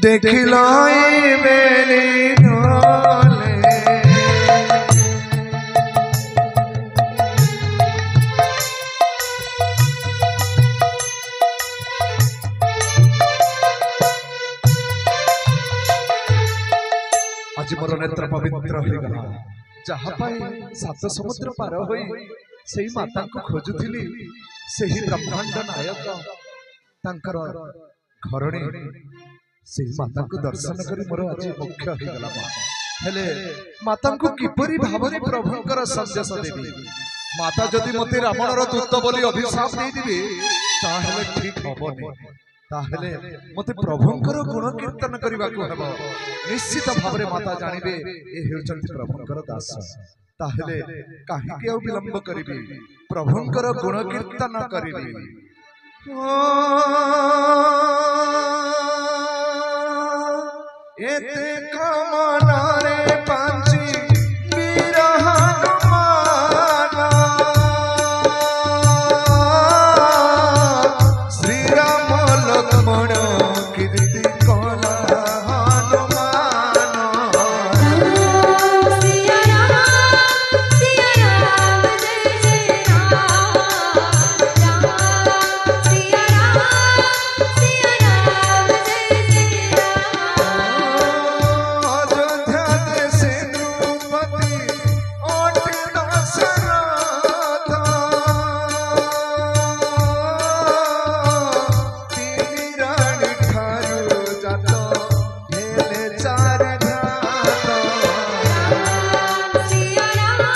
देखिल मेरी ढोले आज मोर नेत्र पवित्र हो गला जहाँ सात समुद्र पार हो माता को खोजुली से ही ब्रह्मांड नायक तांकर घरणी से माता को दर्शन करी मोर आज मुख्य हो गला हेले माता को किपरि भावरे प्रभुंकर संदेश देवी माता जदि मते रावणर दूत बोली अभिशाप दे दिबे ताहेले ठीक हबनी ताहेले मते प्रभुंकर गुण कीर्तन करबा को हबो निश्चित भावरे माता जानिबे ए हेउचंती प्रभुंकर दास ताहेले काहे के विलंब करिबे प्रभुंकर गुण कीर्तन करिबे एते कामना रे पांची वीर हनुमान श्री राम लक्ष्मण कीर्ति कला हनुमान सिया राम जय जय राम सिया राम जय जय राम अयोध्या देशे द्रौपदी ओट दशरथ तीन रानी ठारू जात हेले चार घात सिया राम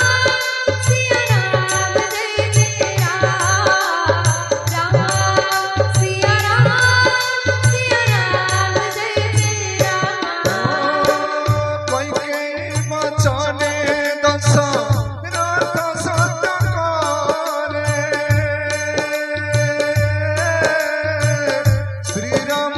जय जय राम सिया राम जय जय राम कोई के बचने दशरथ सत करे श्री राम